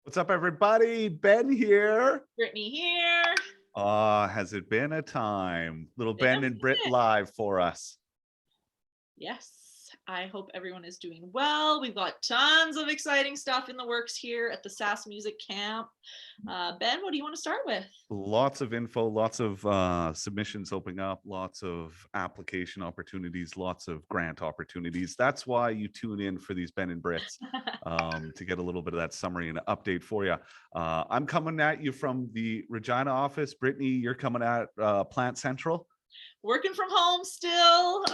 What's up, everybody? Ben here. Brittany here. Has it been a time? Little Been a Ben and Britt minute. live for us. Yes, I hope everyone is doing well. We've got tons of exciting stuff in the works here at the SaskMusic camp. Ben, what do you want to start with? Lots of info, lots of submissions opening up, lots of application opportunities, lots of grant opportunities. That's why you tune in for these Ben and Brits to get a little bit of that summary and update for you. I'm coming at you from the Regina office. Brittany, you're coming at Plant Central. Working from home still.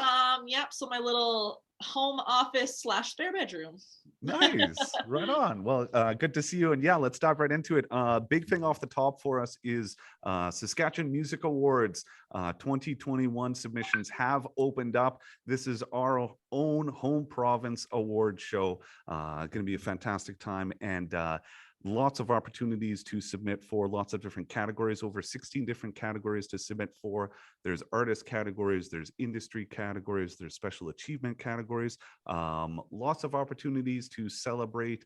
Yep, so my little home office / spare bedroom. Nice. Right on. Well, good to see you. And yeah, let's dive right into it. Big thing off the top for us is Saskatchewan Music Awards 2021 submissions have opened up. This is our own home province award show. Going to be a fantastic time, and lots of opportunities to submit for lots of different categories, over 16 different categories to submit for. There's artist categories, there's industry categories, there's special achievement categories. Lots of opportunities to celebrate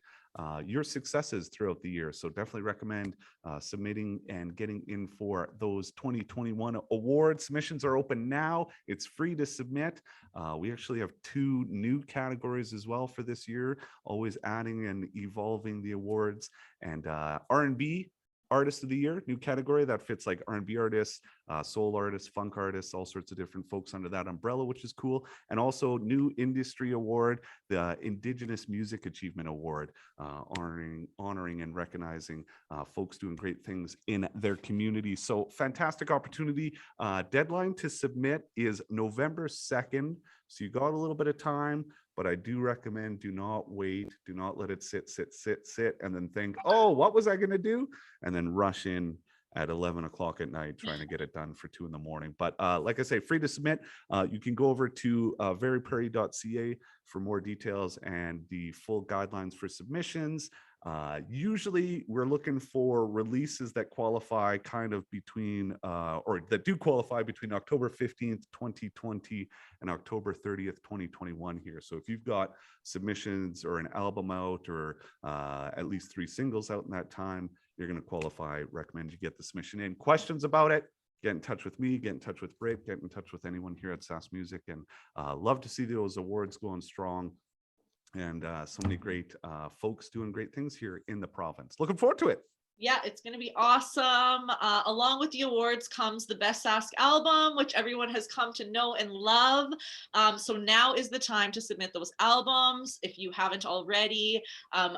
your successes throughout the year. So definitely recommend submitting and getting in for those 2021 awards. Submissions are open now. It's free to submit. We actually have 2 new categories as well for this year, always adding and evolving the awards. And R&B artist of the year, new category that fits like R&B artists, soul artists, funk artists, all sorts of different folks under that umbrella, which is cool. And also new industry award, the Indigenous Music Achievement Award, honoring and recognizing folks doing great things in their community. So fantastic opportunity. Deadline to submit is November 2nd. So you got a little bit of time, but I do recommend do not wait. Do not let it sit, and then think, oh, what was I going to do? And then rush in at 11 o'clock at night trying to get it done for 2 in the morning. But like I say, free to submit. You can go over to veryprairie.ca for more details and the full guidelines for submissions. Usually we're looking for releases that qualify kind of between or that do qualify between October 15th, 2020 and October 30th, 2021 here. So if you've got submissions or an album out or at least 3 singles out in that time, you're going to qualify. Recommend you get the submission in. Questions about it, get in touch with me, get in touch with Britt, get in touch with anyone here at SaskMusic, and love to see those awards going strong. And so many great folks doing great things here in the province. Looking forward to it. Yeah, it's going to be awesome. Along with the awards comes the Best Sask album, which everyone has come to know and love. So now is the time to submit those albums if you haven't already.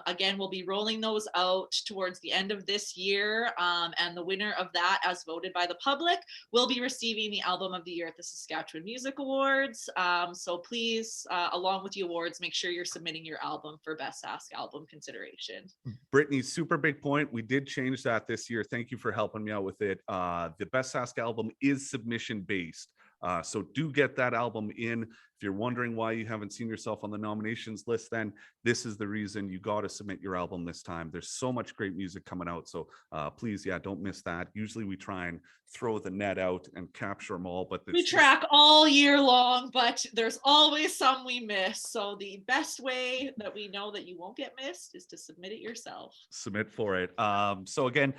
Again, we'll be rolling those out towards the end of this year. And the winner of that, as voted by the public, will be receiving the Album of the Year at the Saskatchewan Music Awards. So please, along with the awards, make sure you're submitting your album for Best Sask album consideration. Brittany's super big point. We did change that this year. Thank you for helping me out with it. The Best Sask album is submission based. So do get that album in. If you're wondering why you haven't seen yourself on the nominations list, then this is the reason. You got to submit your album this time. There's so much great music coming out. So please, yeah, don't miss that. Usually we try and throw the net out and capture them all, but we track all year long, but there's always some we miss. So the best way that we know that you won't get missed is to submit it yourself. Submit for it. So again,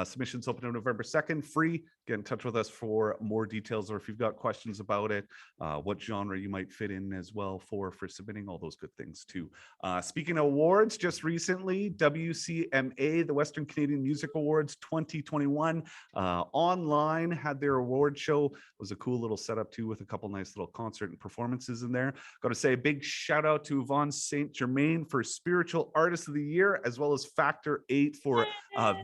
submissions open on November 2nd, free. Get in touch with us for more details, or if you've got questions about it, what genre you might fit in as well for submitting, all those good things too. Speaking of awards, just recently, WCMA, the Western Canadian Music Awards 2021, online had their award show. It was a cool little setup too, with a couple nice little concert and performances in there. Got to say a big shout out to Yvonne St. Germain for Spiritual Artist of the Year, as well as Factor 8 for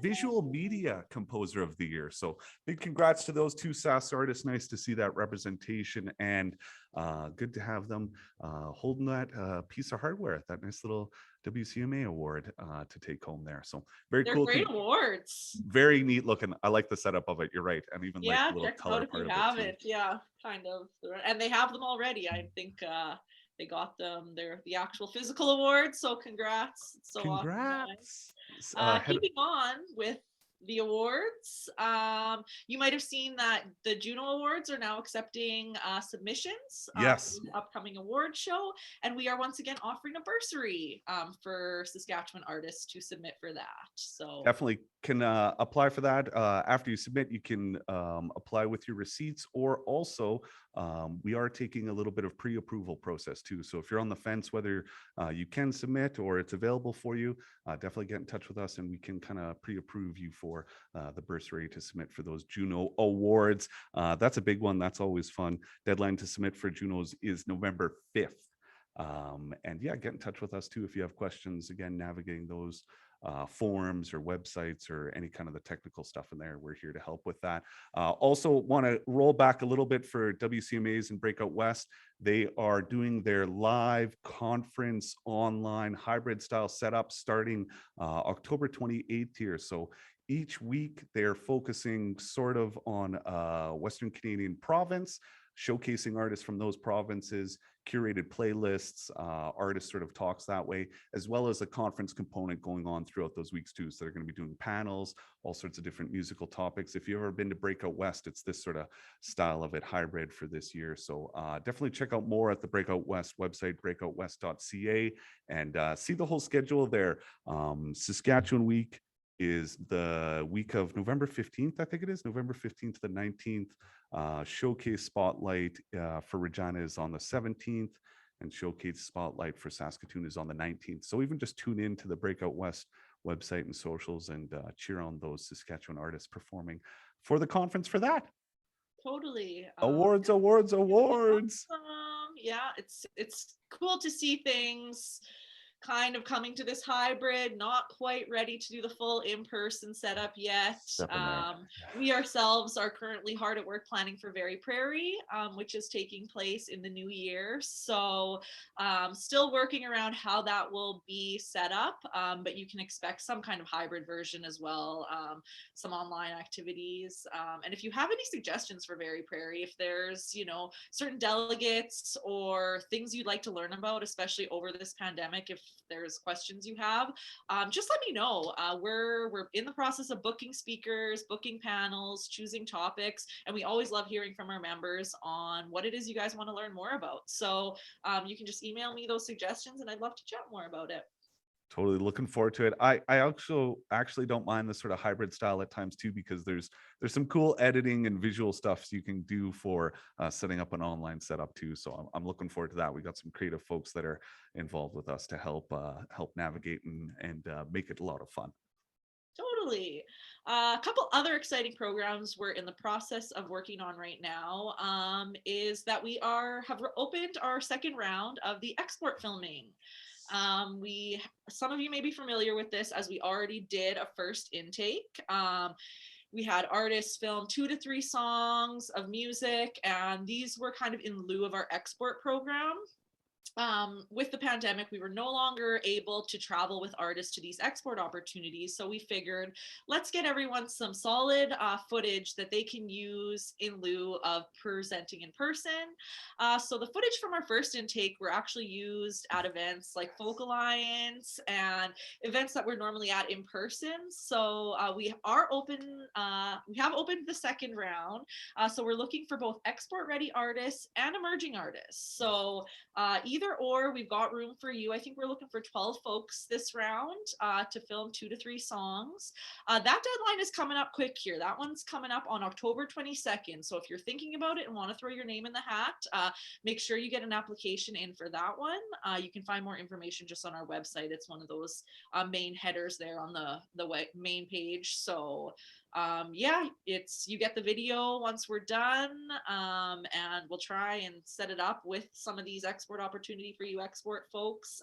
Visual Media Composer of the Year. So big congrats to those 2 Sask artists. Nice to see that representation, and good to have them holding that piece of hardware, that nice little WCMA award to take home there. So very They're cool. Great awards. Very neat looking. I like the setup of it. You're right. And even yeah, like the little check color out if part you of have it, it. Yeah, kind of. And they have them already. I think they got them. They're the actual physical awards. So congrats. It's so congrats. awesome. Keeping on with the awards. You might have seen that the Juno Awards are now accepting submissions for Yes. the upcoming award show, and we are once again offering a bursary for Saskatchewan artists to submit for that. So Definitely can apply for that. After you submit, you can apply with your receipts, or also we are taking a little bit of pre-approval process too. So if you're on the fence whether you can submit or it's available for you, definitely get in touch with us and we can kind of pre-approve you for the bursary to submit for those Juno Awards. That's a big one. That's always fun. Deadline to submit for Junos is November 5th. And yeah, get in touch with us too if you have questions, again, navigating those forums or websites or any kind of the technical stuff in there. We're here to help with that. Also want to roll back a little bit for WCMAs and Breakout West. They are doing their live conference online hybrid style setup starting October 28th here. So each week they're focusing sort of on Western Canadian province, showcasing artists from those provinces, curated playlists, artist sort of talks that way, as well as a conference component going on throughout those weeks too. So they're going to be doing panels, all sorts of different musical topics. If you've ever been to Breakout West, it's this sort of style of it hybrid for this year. So definitely check out more at the Breakout West website, breakoutwest.ca, and see the whole schedule there. Saskatchewan week is the week of November 15th, I think it is, November 15th to the 19th. Showcase Spotlight for Regina is on the 17th, and Showcase Spotlight for Saskatoon is on the 19th. So even just tune in to the Breakout West website and socials and cheer on those Saskatchewan artists performing for the conference for that. totally. Awards, awards, awards. Yeah, it's cool to see things kind of coming to this hybrid, not quite ready to do the full in-person setup yet. We ourselves are currently hard at work planning for Very Prairie, which is taking place in the new year. So still working around how that will be set up, but you can expect some kind of hybrid version as well, some online activities. And if you have any suggestions for Very Prairie, if there's, certain delegates or things you'd like to learn about, especially over this pandemic, if there's questions you have, just let me know. We're in the process of booking speakers, booking panels, choosing topics, and we always love hearing from our members on what it is you guys want to learn more about. So you can just email me those suggestions and I'd love to chat more about it. Totally looking forward to it. I also actually don't mind the sort of hybrid style at times too, because there's some cool editing and visual stuff you can do for setting up an online setup too. So I'm looking forward to that. We got some creative folks that are involved with us to help navigate and make it a lot of fun. Totally. A couple other exciting programs we're in the process of working on right now is that we have opened our second round of the export filming. Some of you may be familiar with this as we already did a first intake. We had artists film 2 to 3 songs of music, and these were kind of in lieu of our export program. With the pandemic, we were no longer able to travel with artists to these export opportunities. So we figured, let's get everyone some solid footage that they can use in lieu of presenting in person. So the footage from our first intake were actually used at events like Folk Alliance and events that we're normally at in person. So we have opened the second round. So we're looking for both export ready artists and emerging artists. So either or, we've got room for you. I think we're looking for 12 folks this round to film 2 to 3 songs. That deadline is coming up quick here. That one's coming up on October 22nd. So if you're thinking about it and want to throw your name in the hat, make sure you get an application in for that one. You can find more information just on our website. It's one of those main headers there on the main page. So you get the video once we're done, and we'll try and set it up with some of these export opportunity for you export folks.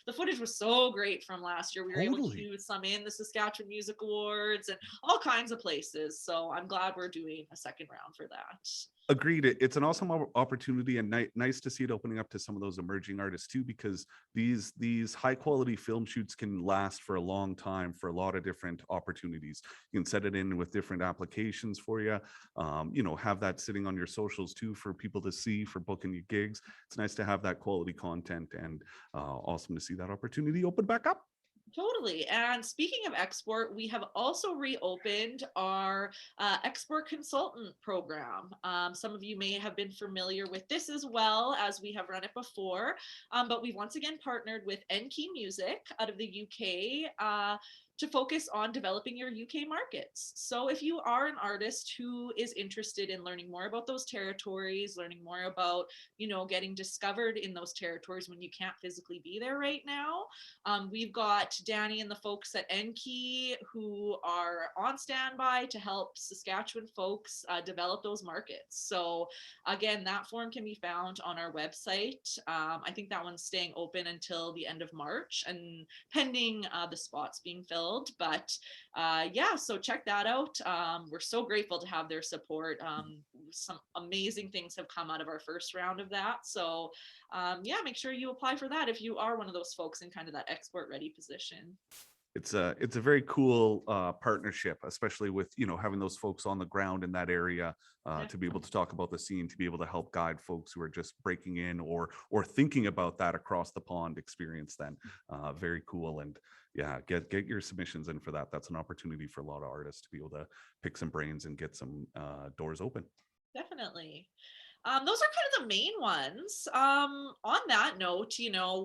The footage was so great from last year. We were able to use some in the Saskatchewan Music Awards and all kinds of places. So I'm glad we're doing a second round for that. Agreed. It's an awesome opportunity, and nice to see it opening up to some of those emerging artists too, because these high quality film shoots can last for a long time for a lot of different opportunities. You can set it in with different applications for you. Have that sitting on your socials too for people to see for booking your gigs. It's nice to have that quality content, and awesome to see that opportunity open back up. Totally. And speaking of export, we have also reopened our export consultant program. Some of you may have been familiar with this as well, as we have run it before, but we've once again partnered with NK Music out of the UK. To focus on developing your UK markets. So if you are an artist who is interested in learning more about those territories, learning more about, getting discovered in those territories when you can't physically be there right now, we've got Danny and the folks at Enki who are on standby to help Saskatchewan folks develop those markets. So again, that form can be found on our website. I think that one's staying open until the end of March and pending the spots being filled. But yeah, so check that out. We're so grateful to have their support. Some amazing things have come out of our first round of that. So yeah, make sure you apply for that if you are one of those folks in kind of that export ready position. It's a very cool partnership, especially with having those folks on the ground in that area to be able to talk about the scene, to be able to help guide folks who are just breaking in or thinking about that across the pond experience. Then very cool. And yeah, get your submissions in for that. That's an opportunity for a lot of artists to be able to pick some brains and get some doors open. Definitely. Those are kind of the main ones. On that note,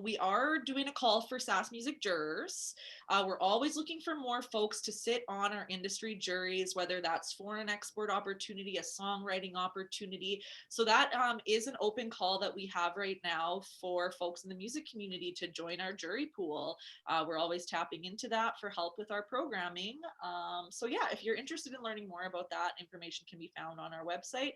we are doing a call for SaskMusic jurors. We're always looking for more folks to sit on our industry juries, whether that's for an export opportunity, a songwriting opportunity. So that is an open call that we have right now for folks in the music community to join our jury pool. We're always tapping into that for help with our programming. So yeah, if you're interested in learning more about that, information can be found on our website.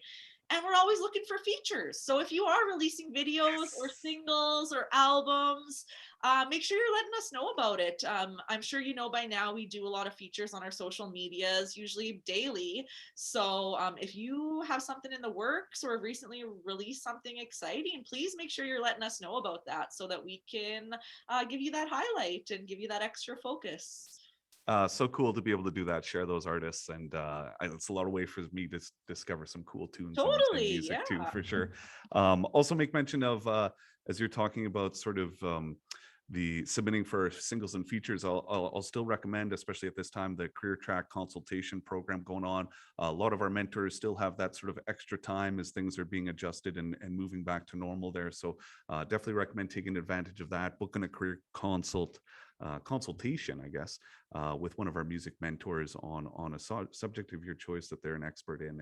And we're always looking for features. So if you are releasing videos or singles or albums, make sure you're letting us know about it. I'm sure you know by now we do a lot of features on our social medias, usually daily. So if you have something in the works or recently released something exciting, please make sure you're letting us know about that so that we can give you that highlight and give you that extra focus. So cool to be able to do that, share those artists, and it's a lot of way for me to discover some cool tunes and Totally, music too, yeah. for sure. Also make mention of as you're talking about sort of the submitting for singles and features, I'll still recommend, especially at this time, the career track consultation program going on. A lot of our mentors still have that sort of extra time as things are being adjusted and moving back to normal there. So definitely recommend taking advantage of that, booking a career consultation, I guess, with one of our music mentors on a subject of your choice that they're an expert in,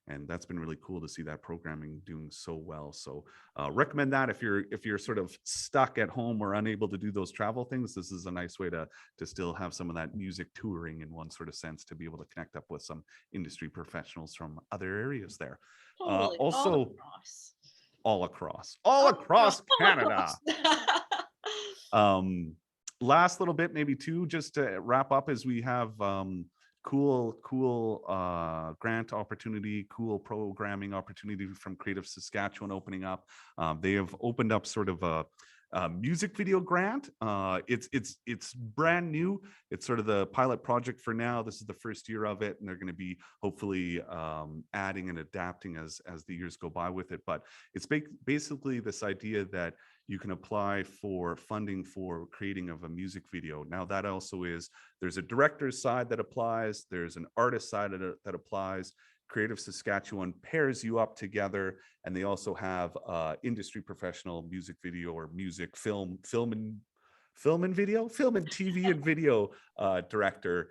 and that's been really cool to see that programming doing so well. So recommend that if you're sort of stuck at home or unable to do those travel things. This is a nice way to still have some of that music touring in one sort of sense, to be able to connect up with some industry professionals from other areas there. Totally. Also all across Canada. Last little bit, maybe too, just to wrap up, as we have cool grant opportunity, cool programming opportunity from Creative Saskatchewan opening up. They have opened up sort of a music video grant. It's brand new. It's sort of the pilot project for now. This is the first year of it, and they're going to be hopefully adding and adapting as the years go by with it. But it's basically this idea that you can apply for funding for creating of a music video. Now that also there's a director's side that applies, there's an artist side that applies. Creative Saskatchewan pairs you up together, and they also have industry professional music video or music film and TV and video director,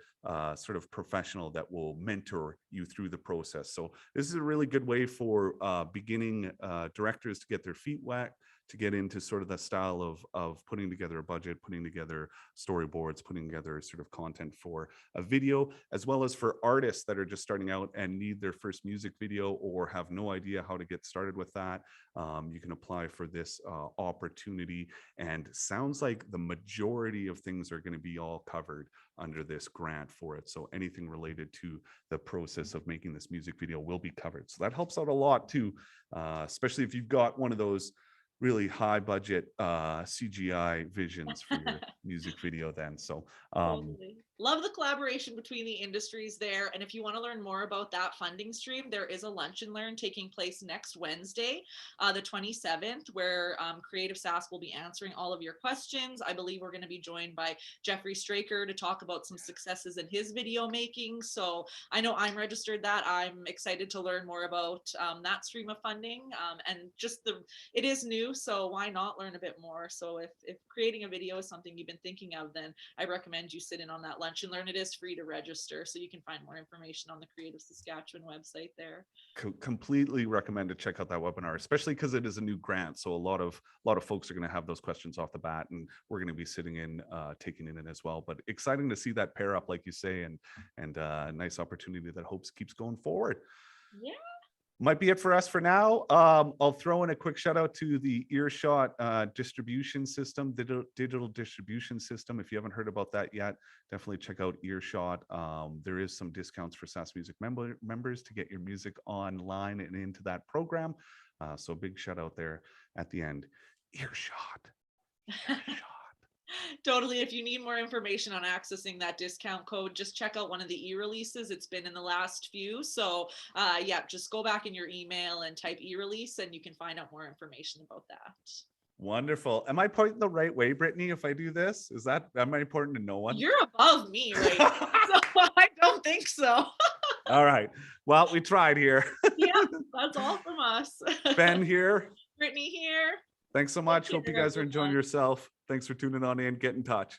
sort of professional that will mentor you through the process. So this is a really good way for beginning directors to get their feet wet, to get into sort of the style of putting together a budget, putting together storyboards, putting together sort of content for a video, as well as for artists that are just starting out and need their first music video or have no idea how to get started with that. You can apply for this opportunity, and sounds like the majority of things are going to be all covered under this grant for it. So anything related to the process of making this music video will be covered. So that helps out a lot too, especially if you've got one of those really high budget CGI visions for your music video then. So Totally. Love the collaboration between the industries there. And if you want to learn more about that funding stream, there is a lunch and learn taking place next Wednesday, the 27th, where Creative Sask will be answering all of your questions. I believe we're going to be joined by Jeffrey Straker to talk about some successes in his video making. So I know I'm registered that. I'm excited to learn more about that stream of funding, and just it is new, so why not learn a bit more? So if creating a video is something you've been thinking of, then I recommend you sit in on that lunch and learn. It is free to register, so you can find more information on the Creative Saskatchewan website there. Completely recommend to check out that webinar, especially because it is a new grant. So a lot of folks are going to have those questions off the bat, and we're going to be sitting in, taking it in as well. But exciting to see that pair up, like you say, and a nice opportunity that hopes keeps going forward. Yeah. Might be it for us for now. I'll throw in a quick shout out to the EarShot distribution system, digital distribution system. If you haven't heard about that yet, definitely check out EarShot. There is some discounts for SaskMusic members to get your music online and into that program. So big shout out there at the end. EarShot. Totally. If you need more information on accessing that discount code, just check out one of the e-releases. It's been in the last few. So yeah, just go back in your email and type e-release and you can find out more information about that. Wonderful. Am I pointing the right way, Brittany, if I do this? Am I important to no one? You're above me right now, so I don't think so. All right. Well, we tried here. Yeah, that's all from us. Ben here. Brittany here. Thanks so much. Hope you guys are enjoying yourself. Thanks for tuning on in. Get in touch.